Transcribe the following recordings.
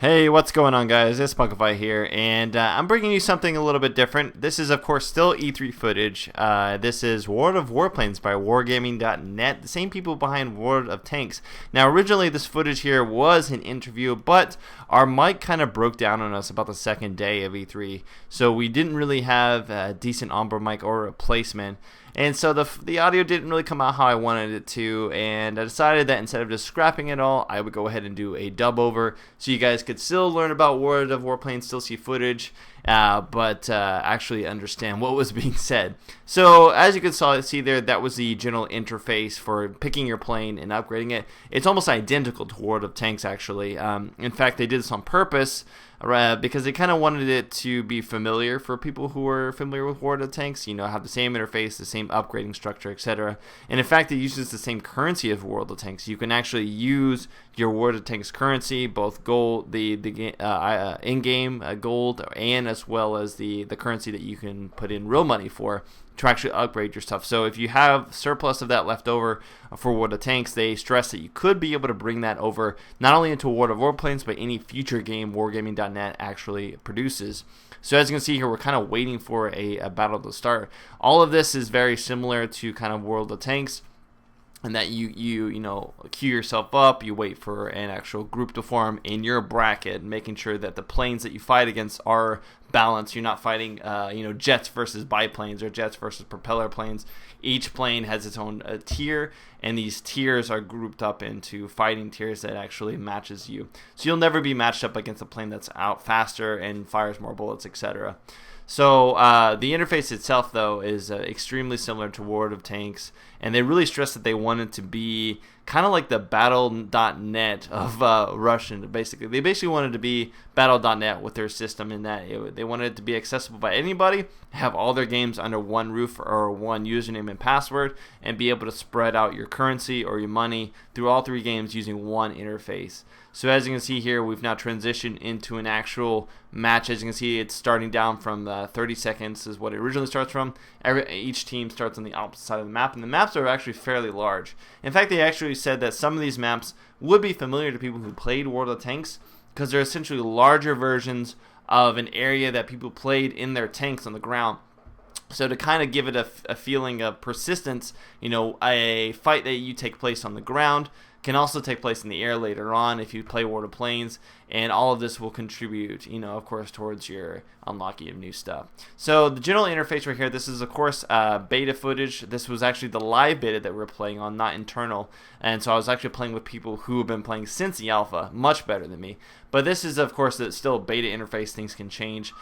Hey, what's going on, guys? It's MMOHut here, and I'm bringing you something a little bit different. This is, of course, still E3 footage. This is World of Warplanes by Wargaming.net, the same people behind World of Tanks. Now, originally, this footage here was an interview, but our mic kind of broke down on us about the second day of E3, so we didn't really have a decent onboard mic or replacement. And so the audio didn't really come out how I wanted it to, and I decided that instead of just scrapping it all, I would go ahead and do a dub over so you guys could still learn about World of Warplanes, still see footage, but actually understand what was being said. So as you can see there, that was the general interface for picking your plane and upgrading it. It's almost identical to World of Tanks, actually. In fact, they did this on purpose because they kind of wanted it to be familiar for people who are familiar with World of Tanks. You know, have the same interface, the same upgrading structure, etc. And in fact, it uses the same currency of World of Tanks. You can actually use your World of Tanks currency, both gold, the in-game gold, and as well as the currency that you can put in real money for, to actually upgrade your stuff. So if you have surplus of that left over for World of Tanks, they stress that you could be able to bring that over not only into World of Warplanes, but any future game Wargaming.net actually produces. So as you can see here, we're kind of waiting for a battle to start. All of this is very similar to kind of World of Tanks, and that you know, queue yourself up, you wait for an actual group to form in your bracket, making sure that the planes that you fight against are balanced. You're not fighting jets versus biplanes or jets versus propeller planes. Each plane has its own tier, and these tiers are grouped up into fighting tiers that actually matches you. So you'll never be matched up against a plane that's out faster and fires more bullets, etc. So the interface itself, though, is extremely similar to World of Tanks, and they really stressed that they wanted to be kind of like the Battle.net of Russian. Basically, they wanted to be Battle.net with their system, in that they wanted it to be accessible by anybody, have all their games under one roof or one username and password, and be able to spread out your currency or your money through all three games using one interface. So as you can see here, we've now transitioned into an actual match. As you can see, it's starting down from 30 seconds is what it originally starts from. Each team starts on the opposite side of the map, and the maps are actually fairly large. In fact, they actually said that some of these maps would be familiar to people who played World of Tanks, because they're essentially larger versions of an area that people played in their tanks on the ground. So to kind of give it a feeling of persistence, you know, a fight that you take place on the ground can also take place in the air later on if you play World of Planes, and all of this will contribute, you know, of course, towards your unlocking of new stuff. So the general interface right here, this is, of course, beta footage. This was actually the live beta that we were playing on, not internal, and so I was actually playing with people who have been playing since the alpha, much better than me. But this is, of course, still a beta interface. Things can change.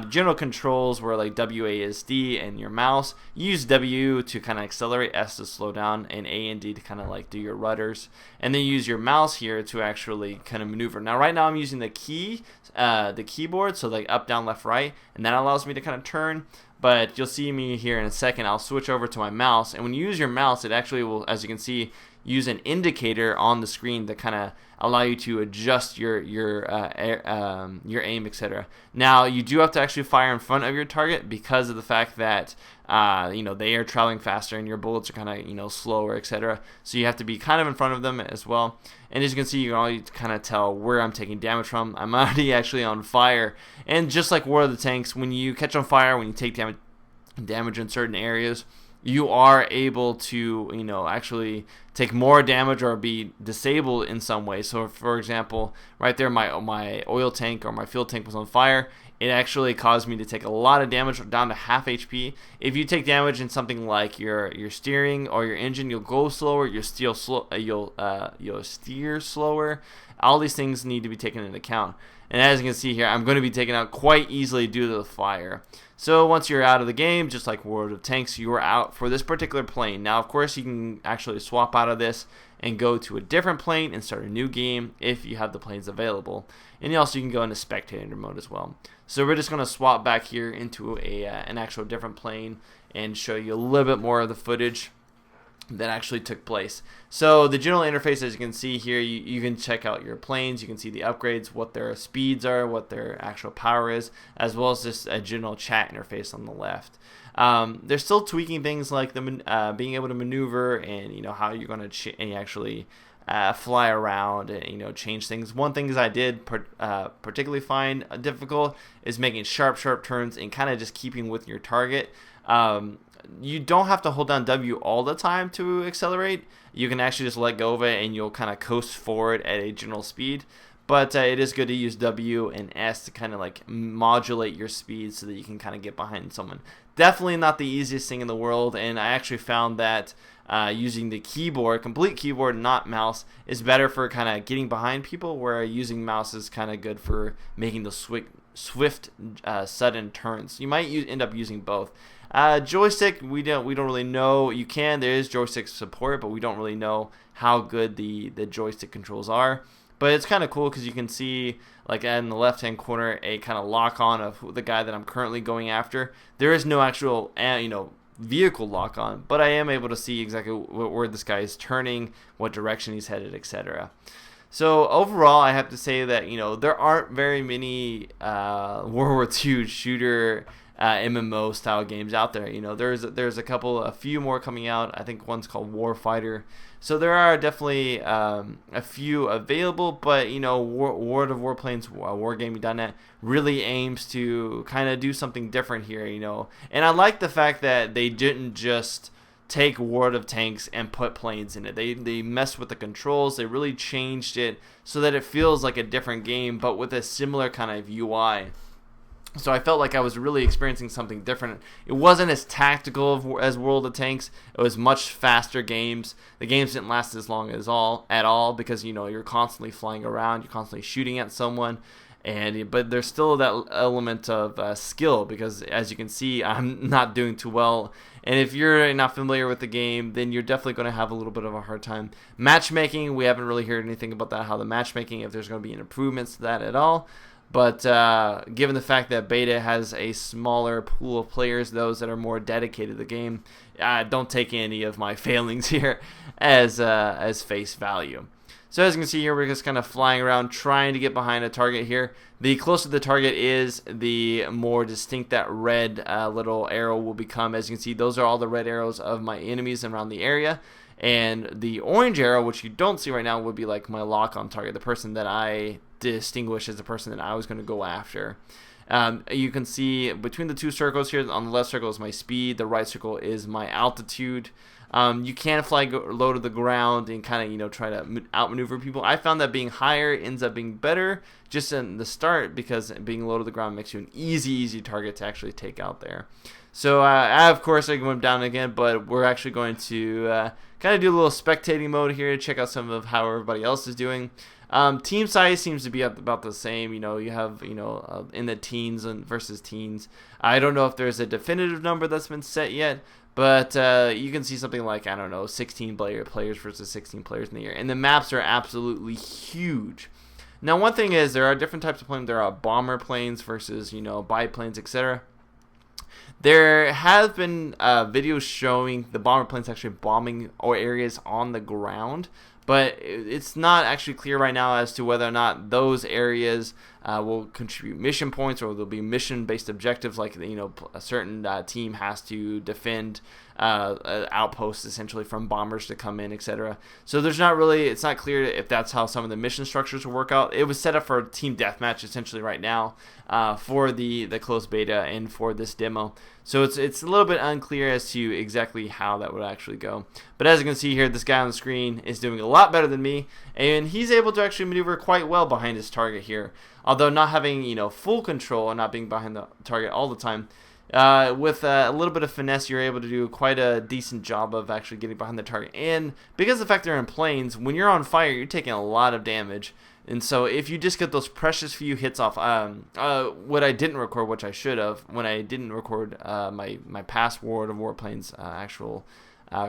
General controls were like WASD and your mouse. You use W to kind of accelerate, S to slow down, and A and D to kind of like do your rudders. And then you use your mouse here to actually kind of maneuver. Now, right now I'm using the keyboard, so like up, down, left, right, and that allows me to kind of turn. But you'll see me here in a second. I'll switch over to my mouse, and when you use your mouse, it actually will, as you can see, use an indicator on the screen to kind of allow you to adjust your aim, etc. Now, you do have to actually fire in front of your target because of the fact that they are traveling faster and your bullets are kind of slower, etc. So you have to be kind of in front of them as well. And as you can see, you can already kind of tell where I'm taking damage from. I'm already actually on fire, and just like World of the Tanks, when you catch on fire, when you take damage in certain areas, you are able to, actually take more damage or be disabled in some way. So, for example, right there, my oil tank or my fuel tank was on fire. It actually caused me to take a lot of damage, down to half HP. If you take damage in something like your steering or your engine, you'll go slower. You'll steer slower. All these things need to be taken into account. And as you can see here, I'm going to be taken out quite easily due to the fire. So once you're out of the game, just like World of Tanks, you are out for this particular plane. Now, of course, you can actually swap out of this and go to a different plane and start a new game if you have the planes available. And also, you can go into spectator mode as well. So we're just going to swap back here into an actual different plane and show you a little bit more of the footage that actually took place. So the general interface, as you can see here, you can check out your planes, you can see the upgrades, what their speeds are, what their actual power is, as well as just a general chat interface on the left. They're still tweaking things like being able to maneuver and how you're going to actually fly around and, you know, change things. One thing I did particularly find difficult is making sharp turns and kind of just keeping with your target. You don't have to hold down W all the time to accelerate. You can actually just let go of it and you'll kind of coast forward at a general speed. But it is good to use W and S to kind of like modulate your speed so that you can kind of get behind someone. Definitely not the easiest thing in the world, and I actually found that using the keyboard, complete keyboard, not mouse, is better for kind of getting behind people, where using mouse is kind of good for making those swift, sudden turns. You might end up using both. Joystick, we don't really know. There is joystick support, but we don't really know how good the joystick controls are. But it's kind of cool because you can see, like in the left-hand corner, a kind of lock-on of the guy that I'm currently going after. There is no actual, vehicle lock-on, but I am able to see exactly where this guy is turning, what direction he's headed, etc. So overall, I have to say that, you know, there aren't very many World War II shooter MMO style games out there. You know, there's a few more coming out. I think one's called Warfighter. So there are definitely a few available, but, you know, World of Warplanes, Wargaming.net really aims to kind of do something different here, you know. And I like the fact that they didn't just take World of Tanks and put planes in it. They messed with the controls. They really changed it so that it feels like a different game, but with a similar kind of UI. So I felt like I was really experiencing something different. It wasn't as tactical as World of Tanks. It was much faster games. The games didn't last as long at all because, you know, you're constantly flying around, you're constantly shooting at someone, but there's still that element of skill, because as you can see, I'm not doing too well. And if you're not familiar with the game, then you're definitely going to have a little bit of a hard time. Matchmaking, we haven't really heard anything about that, how the matchmaking, if there's going to be improvements to that at all. But given the fact that beta has a smaller pool of players, those that are more dedicated to the game, don't take any of my failings here as face value. So as you can see here, we're just kind of flying around trying to get behind a target here. The closer the target is, the more distinct that red little arrow will become. As you can see, those are all the red arrows of my enemies around the area. And the orange arrow, which you don't see right now, would be like my lock-on target, the person that I distinguish as the person that I was going to go after. You can see between the two circles here, on the left circle is my speed, the right circle is my altitude. You can fly low to the ground and kind of, you know, try to outmaneuver people. I found that being higher ends up being better just in the start, because being low to the ground makes you an easy target to actually take out there. So, of course, I went down again, but we're actually going to kind of do a little spectating mode here to check out some of how everybody else is doing. Team size seems to be about the same. You know, you have, in the teens versus teens. I don't know if there's a definitive number that's been set yet, but you can see something like, 16 players versus 16 players in the year. And the maps are absolutely huge. Now, one thing is, there are different types of planes. There are bomber planes versus, biplanes, etc. There have been videos showing the bomber planes actually bombing areas on the ground, but it's not actually clear right now as to whether or not those areas will contribute mission points, or there'll be mission-based objectives, like a certain team has to defend outposts essentially from bombers to come in, etc. So it's not clear if that's how some of the mission structures will work out. It was set up for a team deathmatch essentially right now for the closed beta and for this demo. So it's a little bit unclear as to exactly how that would actually go. But as you can see here, this guy on the screen is doing a lot better than me, and he's able to actually maneuver quite well behind his target here. Although not having full control and not being behind the target all the time, with a little bit of finesse, you're able to do quite a decent job of actually getting behind the target. And because of the fact they're in planes, when you're on fire, you're taking a lot of damage. And so if you just get those precious few hits off, what I didn't record, which I should have, when I didn't record my past World of Warplanes actual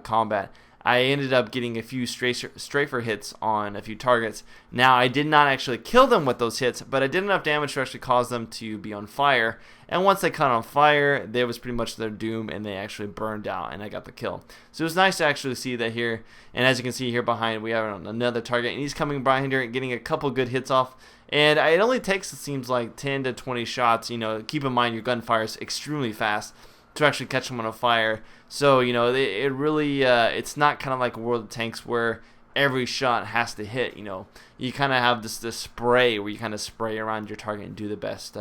combat, I ended up getting a few strafer hits on a few targets. Now, I did not actually kill them with those hits, but I did enough damage to actually cause them to be on fire. And once they caught on fire, that was pretty much their doom, and they actually burned out, and I got the kill. So it was nice to actually see that here. And as you can see here behind, we have another target, and he's coming behind here and getting a couple good hits off. And it only takes, it seems like, 10 to 20 shots. Keep in mind your gun fires extremely fast to actually catch someone on fire. So, it really, it's not kind of like World of Tanks where every shot has to hit. You kind of have this spray where you kind of spray around your target and do the best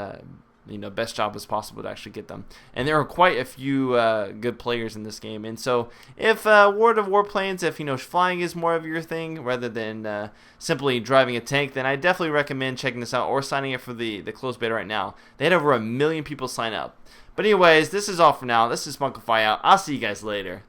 best job as possible to actually get them. And there are quite a few good players in this game. And so if World of Warplanes, if flying is more of your thing rather than simply driving a tank, then I definitely recommend checking this out or signing up for the closed beta right now. They had over 1 million people sign up. But anyways, this is all for now. This is MMOHut. I'll see you guys later.